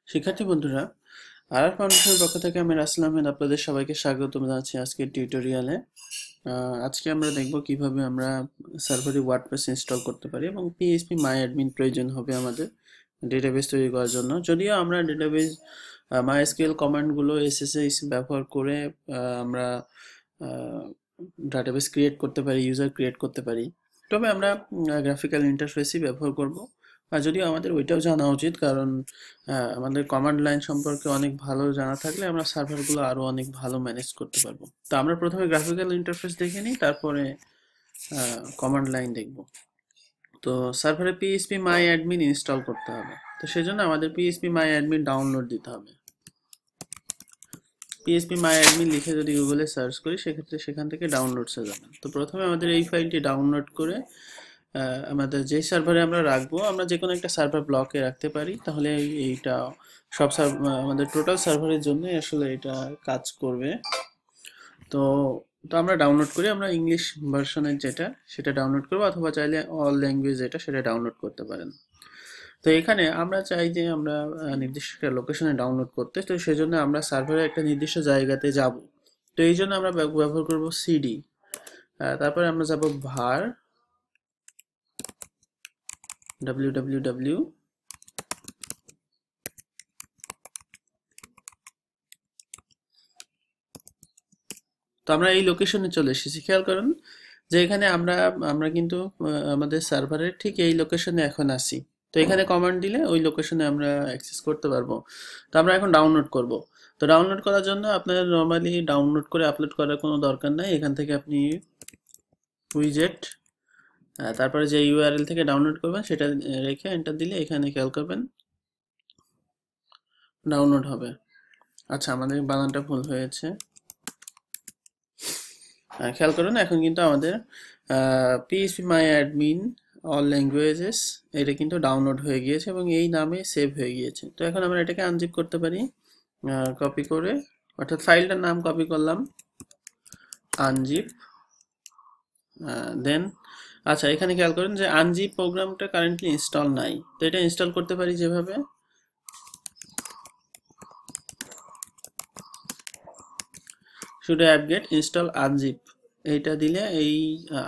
শিক্ষার্থী বন্ধুরা, আরআর ফাউন্ডেশনের পক্ষ থেকে আমি রাসেল আহমেদ আপনাদের সবাইকে স্বাগতম জানাচ্ছি আজকের টিউটোরিয়ালে। আজকে আমরা দেখব কিভাবে আমরা সার্ভারে ওয়ার্ডপ্রেস ইনস্টল করতে পারি এবং পিএইচপি মাই অ্যাডমিন প্রয়োজন হবে আমাদের ডেটাবেস তৈরি করার জন্য। যদিও আমরা ডেটাবেস মাইএসকিউএল কমান্ডগুলো এসএসএস ব্যবহার করে আমরা ডাটাবেস ক্রিয়েট করতে পারি, ইউজার ক্রিয়েট করতে পারি, তবে আমরা গ্রাফিক্যাল ইন্টারফেসই ব্যবহার করব। যদিও আমাদের ওইটাও জানা উচিত, কারণ আমাদের কমান্ড লাইন সম্পর্কে অনেক ভালো জানা থাকলে আমরা সার্ভারগুলো আরও অনেক ভালো ম্যানেজ করতে পারবো। তো আমরা প্রথমে গ্রাফিক্যাল ইন্টারফেস দেখে নিই, তারপরে কমান্ড লাইন দেখব। তো সার্ভারে পিএইচপি মাই অ্যাডমিন ইনস্টল করতে হবে। তো সেজন্য আমাদের পিএইচপি মাই অ্যাডমিন ডাউনলোড দিতে হবে। পিএইচপি মাই অ্যাডমিন লিখে যদি গুগলে সার্চ করি, সেক্ষেত্রে সেখান থেকে ডাউনলোডসে যাবেন। তো প্রথমে আমাদের এই ফাইলটি ডাউনলোড করে আমাদের যে সার্ভারে আমরা রাখবো, আমরা যে কোনো একটা সার্ভার ব্লকে রাখতে পারি, তাহলে এইটা সব আমাদের টোটাল সার্ভারের জন্য আসলে এটা কাজ করবে। তো তো আমরা ডাউনলোড করি, আমরা ইংলিশ ভার্সনের যেটা সেটা ডাউনলোড করবো, অথবা চাইলে অল ল্যাঙ্গুয়েজ যেটা সেটা ডাউনলোড করতে পারেন। তো এখানে আমরা চাই যে আমরা নির্দিষ্ট একটা লোকেশনে ডাউনলোড করতে, তো সেজন্য আমরা সার্ভারের একটা নির্দিষ্ট জায়গাতে যাব। তো এই জন্য আমরা ব্যবহার করব সিডি। তারপরে আমরা যাব var www তো আমরা এই লোকেশনে চলে এসেছি। খেয়াল করুন যে এখানে আমরা আমরা কিন্তু আমাদের সার্ভারের ঠিক এই লোকেশনে এখন আছি। তো এখানে কমান্ড দিলে ওই লোকেশনে আমরা অ্যাক্সেস করতে পারবো। তো আমরা এখন ডাউনলোড করব। তো ডাউনলোড করার জন্য আপনার নর্মালি ডাউনলোড করে আপলোড করার কোনো দরকার নাই। এখান থেকে আপনি উইজেট, তারপরে যে ইউআরএল থেকে ডাউনলোড করবেন সেটা রেখে এন্টার দিলে এখানে খেয়াল করবেন ডাউনলোড হবে। আচ্ছা, আমাদের বানানটা ভুল হয়েছে। খেয়াল করুন এখন কিন্তু আমাদের পিএইচপি মাই অ্যাডমিন অল ল্যাঙ্গুয়েজেস এটা কিন্তু ডাউনলোড হয়ে গিয়েছে এবং এই নামে সেভ হয়ে গিয়েছে। তো এখন আমরা এটাকে আনজিপ করতে পারি কপি করে, অর্থাৎ ফাইলটার নাম কপি করলাম আনজিপ। দেন আচ্ছা, এখানে খেয়াল করুন যে আনজিপ প্রোগ্রামটা কারেন্টলি ইনস্টল নাই। তো এটা ইনস্টল করতে পারি যেভাবে, শুধু অ্যাপগেট ইনস্টল আনজিপ এইটা দিলে এই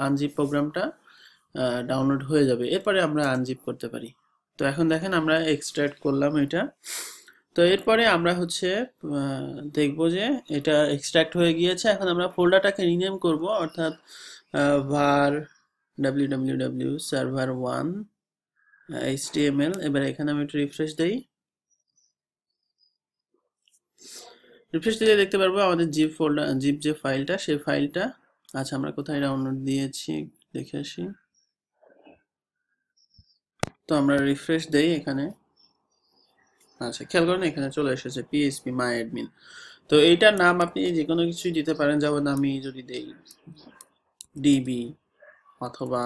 আনজিপ প্রোগ্রামটা ডাউনলোড হয়ে যাবে। এরপরে আমরা আনজিপ করতে পারি। তো এখন দেখেন আমরা এক্সট্রাক্ট করলাম এটা। তো এরপরে আমরা হচ্ছে দেখব যে এটা এক্সট্রাক্ট হয়ে গিয়েছে। এখন আমরা ফোল্ডারটাকে রিনেম করব, অর্থাৎ var www server1 html। এবার এখানে আমি একটু রিফ্রেশ দেই। রিফ্রেশ দিলে দেখতে পারবো আমাদের জিপ ফোল্ডার, জিপ যে ফাইলটা, সেই ফাইলটা। আচ্ছা, আমরা কোথায় ডাউনলোড দিয়েছি দেখে আসি। তো আমরা রিফ্রেশ দেই এখানে। আচ্ছা, খেয়াল করেন এখানে চলে এসেছে পিএইচপি মাই অ্যাডমিন। তো এইটার নাম আপনি যে কোনো কিছুই দিতে পারেন, যেমন আমি যদি দেই ডিবি অথবা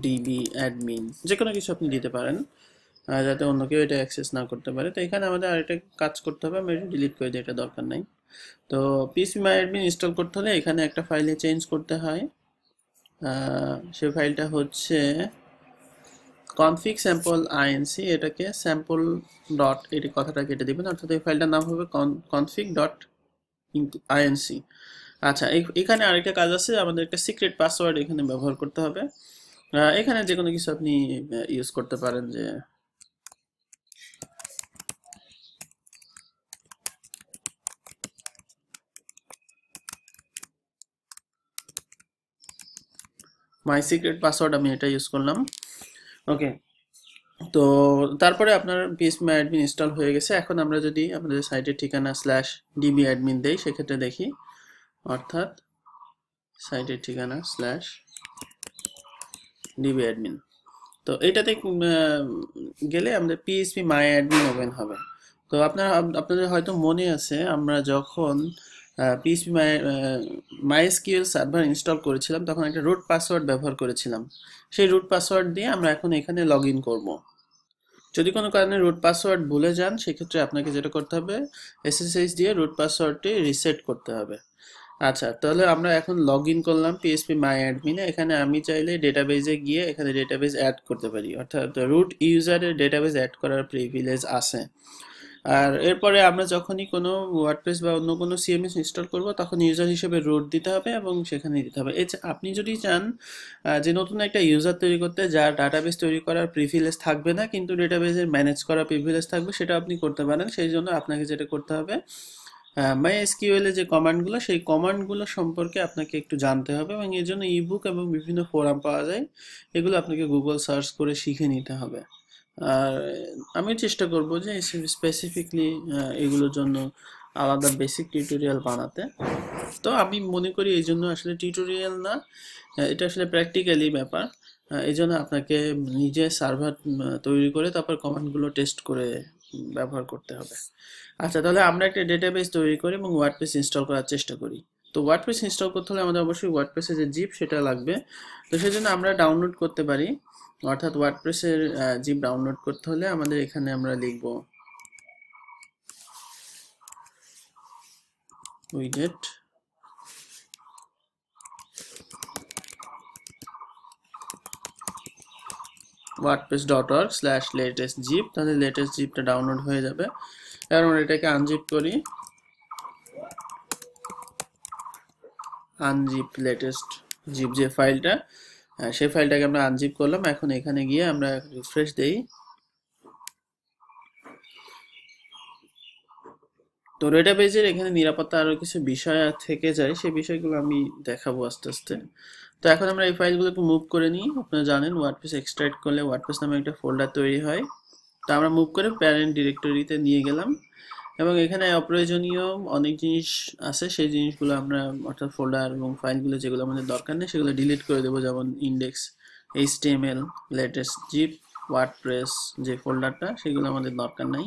ডিবি অ্যাডমিন, যে কোনো কিছু আপনি দিতে পারেন যাতে অন্য কেউ এটা অ্যাক্সেস না করতে পারে। তো এখানে আমাদের আরেকটা কাজ করতে হবে, আমি এটা ডিলিট করে দিই, এটা দরকার নাই। তো পিএইচপি মাই অ্যাডমিন ইনস্টল করতে হলে এখানে একটা ফাইলে চেঞ্জ করতে হয়। সেই ফাইলটা হচ্ছে config sample inc। এটাকে স্যাম্পল ডট এই কথাটা কেটে দিবেন, অর্থাৎ এই ফাইলটার নাম হবে config ডট inc। আচ্ছা, এখানে আরেকটা কাজ আছে, আমাদের একটা সিক্রেট পাসওয়ার্ড এখানে ব্যবহার করতে হবে। এখানে যে কোনো কিছু আপনি ইউজ করতে পারেন, যে মাই সিক্রেট পাসওয়ার্ড, আমি এটা ইউজ করলাম। ওকে, তো তারপরে আপনার পিএইচপি মাই অ্যাডমিন ইনস্টল হয়ে গেছে। এখন আমরা যদি আমাদের সাইটের ঠিকানা /db admin দেই, সেক্ষেত্রে দেখি, অর্থাৎ সাইটের ঠিকানা /db admin। তো এইটাতে গেলে আমাদের পিএইচপি মাই অ্যাডমিন ওপেন হবে। তো আপনাদের হয়তো মনে আছে, আমরা যখন পিএইচপি মাইএসকিউএল সার্ভার ইনস্টল করেছিলাম, তখন একটা রুট পাসওয়ার্ড ব্যবহার করেছিলাম। সেই রুট পাসওয়ার্ড দিয়ে আমরা এখন এখানে লগ ইন করবো। যদি কোনো কারণে রুট পাসওয়ার্ড ভুলে যান, সেক্ষেত্রে আপনাকে যেটা করতে হবে, এসএসএস দিয়ে রুট পাসওয়ার্ডটি রিসেট করতে হবে। আচ্ছা, তাহলে আমরা এখন লগ ইন করলাম পিএসপি মাই অ্যাডমিনে। এখানে আমি চাইলে ডেটাবেজে গিয়ে এখানে ডেটাবেজ অ্যাড করতে পারি, অর্থাৎ রুট ইউজারের ডেটাবেজ অ্যাড করার প্রিভিলেজ আছে। আর এরপরে আমরা যখনই কোনো ওয়ার্ডপ্রেস বা অন্য কোনো সিএমএস ইনস্টল করব তখন ইউজার হিসেবে রুট দিতে হবে এবং সেখানে দিতে হবে। আপনি যদি চান যে নতুন একটা ইউজার তৈরি করতে যার ডাটাবেস তৈরি করার প্রিভিলেজ থাকবে না কিন্তু ডেটাবেজের ম্যানেজ করার প্রিভিলেজ থাকবে, সেটা আপনি করতে পারেন। সেই জন্য আপনাকে যেটা করতে হবে, MySQL এর যে কমান্ডগুলো সেই কমান্ডগুলো সম্পর্কে আপনাকে একটু জানতে হবে এবং এর জন্য ইবুক এবং বিভিন্ন ফোরাম পাওয়া যায়, এগুলো আপনাকে গুগল সার্চ করে শিখে নিতে হবে। আর আমি চেষ্টা করব যে স্পেসিফিকলি এগুলোর জন্য আলাদা বেসিক টিউটোরিয়াল বানাতে। তো আমি মনে করি এই জন্য আসলে টিউটোরিয়াল না, এটা আসলে প্র্যাকটিক্যালি ব্যাপার। এই জন্য আপনাকে নিজে সার্ভার তৈরি করে তারপর কমান্ডগুলো টেস্ট করে ব্যবহার করতে হবে। আচ্ছা, তাহলে আমরা একটা ডেটাবেস তৈরি করি এবং ওয়ার্ডপ্রেস ইনস্টল করার চেষ্টা করি। তো ওয়ার্ডপ্রেস ইনস্টল করতে হলে আমাদের অবশ্যই ওয়ার্ডপ্রেসের যে জিপ সেটা লাগবে। তো সেই জন্য আমরা ডাউনলোড করতে পারি, অর্থাৎ ওয়ার্ডপ্রেসের জিপ ডাউনলোড করতে হলে আমাদের এখানে আমরা লিখব উইডেট wordpress.org/latest zip, তাহলে লেটেস্ট জিপটা ডাউনলোড হয়ে যাবে। এবার আমরা এটাকে আনজিপ করি, আনজিপ লেটেস্ট জিপ যে ফাইলটা, সেই ফাইলটাকে আমরা আনজিপ করলাম। এখন এখানে গিয়ে আমরা রিফ্রেশ দেই। তো ডেটাবেজের এখানে নিরাপত্তা আরও কিছু বিষয় থেকে যায়, সেই বিষয়গুলো আমি দেখাবো আস্তে আস্তে। তো এখন আমরা এই ফাইলগুলোকে মুভ করে নিই। আপনারা জানেন ওয়ার্ডপ্রেস এক্সট্রাক্ট করলে ওয়ার্ডপ্রেস নামে একটা ফোল্ডার তৈরি হয়। তো আমরা মুভ করে প্যারেন্ট ডিরেক্টরিতে নিয়ে গেলাম এবং এখানে অপ্রয়োজনীয় অনেক জিনিস আছে, সেই জিনিসগুলো আমরা, অর্থাৎ ফোল্ডার এবং ফাইলগুলো যেগুলো আমাদের দরকার নেই সেগুলো ডিলিট করে দেবো, যেমন index, HTML, latest zip, WordPress যে ফোল্ডারটা সেগুলো আমাদের দরকার নাই।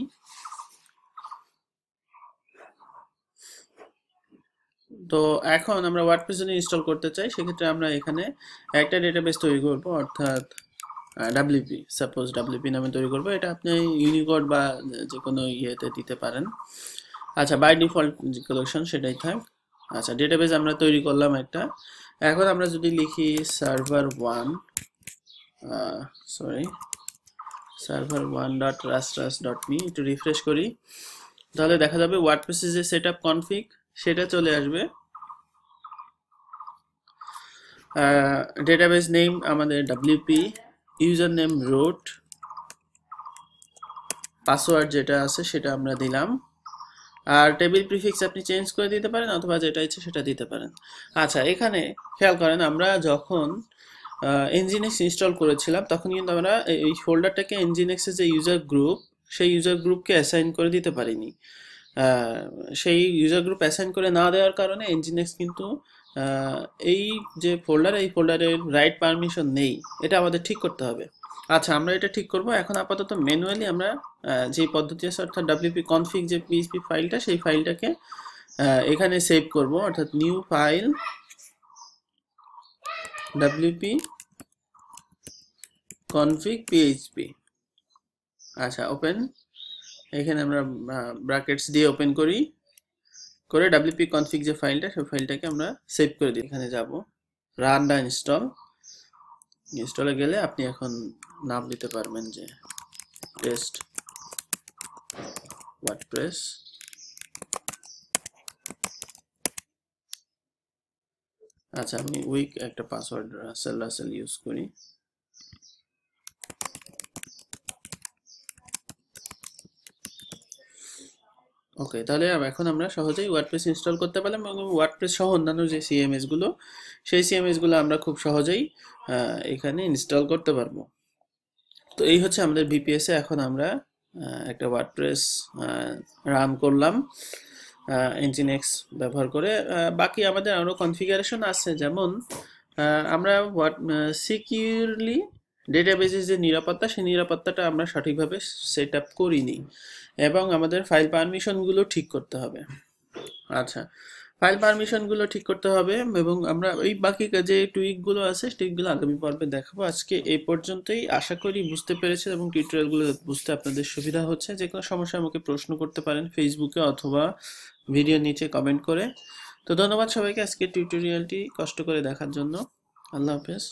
তো এখন আমরা ওয়ার্ডপ্রেস যদি ইনস্টল করতে চাই সেক্ষেত্রে আমরা এখানে একটা ডেটাবেস তৈরি করব, অর্থাৎ ডাব্লিউপি, সাপোজ ডাব্লিউপি নামে তৈরি করব। এটা আপনি ইউনিকোড বা যে কোনো ইয়েতে দিতে পারেন। আচ্ছা, বাই ডিফল্ট যে কালেকশন সেটাই থাক। আচ্ছা, ডেটাবেস আমরা তৈরি করলাম একটা। এখন আমরা যদি লিখি server1 server1.rust.me, একটু রিফ্রেশ করি, তাহলে দেখা যাবে ওয়ার্ডপ্রেসের যে সেটআপ কনফিগ সেটা চলে আসবে। ডেটাবেস নেম আমাদের WP, user name root, password যেটা আছে সেটা আমরা দিলাম। আর টেবিল প্রিফিক্স আপনি চেঞ্জ করে দিতে পারেন অথবা যেটা ইচ্ছে সেটা দিতে পারেন। আচ্ছা, এখানে খেয়াল করেন আমরা যখন এনজিনেক্স ইনস্টল করেছিলাম তখন কিন্তু আমরা এই ফোল্ডারটাকে এনজিনেক্সের যে ইউজার গ্রুপ সেই ইউজার গ্রুপকে অ্যাসাইন করে দিতে পারিনি। সেই ইউজার গ্রুপ অ্যাসাইন করে না দেওয়ার কারণে এনজিনেক্স কিন্তু এই যে ফোল্ডার, এই ফোল্ডারের রাইট পারমিশন নেই, এটা আমাদের ঠিক করতে হবে। আচ্ছা, আমরা এটা ঠিক করব। এখন আপাতত ম্যানুয়ালি আমরা যে পদ্ধতি আছে, অর্থাৎ wp config যে পিএইচপি ফাইলটা, সেই ফাইলটাকে এখানে সেভ করব, অর্থাৎ new file wp config php। আচ্ছা, ওপেন, এখানে আমরা ব্র্যাকেটস দিয়ে ওপেন করি, করে wp config যে ফাইলটা সেই ফাইলটাকে আমরা সেভ করে দিই। এখানে যাব, রান দা ইনস্টল, ইনস্টলে গেলে আপনি এখন নাম দিতে পারবেন যে টেস্ট ওয়ার্ডপ্রেস। আচ্ছা, আমি উইক একটা পাসওয়ার্ড রাসেল ইউজ করি। ওকে, তাহলে এখন আমরা সহজেই ওয়ার্ডপ্রেস ইনস্টল করতে পারলাম এবং ওয়ার্ডপ্রেস সহ অন্যান্য যে সিএমএস গুলো সেই সিএমএস গুলো আমরা খুব সহজেই এখানে ইনস্টল করতে পারবো। তো এই হচ্ছে আমাদের ভিপিএস এ এখন আমরা একটা ওয়ার্ডপ্রেস রান করলাম এনজিনেক্স ব্যবহার করে। বাকি আমাদের আরো কনফিগারেশন আছে, যেমন আমরা সিকিউরলি ডেটাবেসের যে নিরাপত্তা সেই নিরাপত্তাটা আমরা সঠিকভাবে সেট আপ করিনি এবং আমাদের ফাইল পারমিশনগুলো ঠিক করতে হবে। আচ্ছা, ফাইল পারমিশনগুলো ঠিক করতে হবে এবং আমরা এই বাকি যে টুইকগুলো আছে টুইকগুলো আগামী পর্বে দেখাবো। আজকে এই পর্যন্তই, আশা করি বুঝতে পেরেছেন এবং টিউটোরিয়ালগুলো বুঝতে আপনাদের সুবিধা হচ্ছে। যে কোনো সমস্যা আমাকে প্রশ্ন করতে পারেন ফেসবুকে অথবা ভিডিও নিচে কমেন্ট করে। তো ধন্যবাদ সবাইকে আজকে টিউটোরিয়ালটি কষ্ট করে দেখার জন্য। আল্লাহ হাফেজ।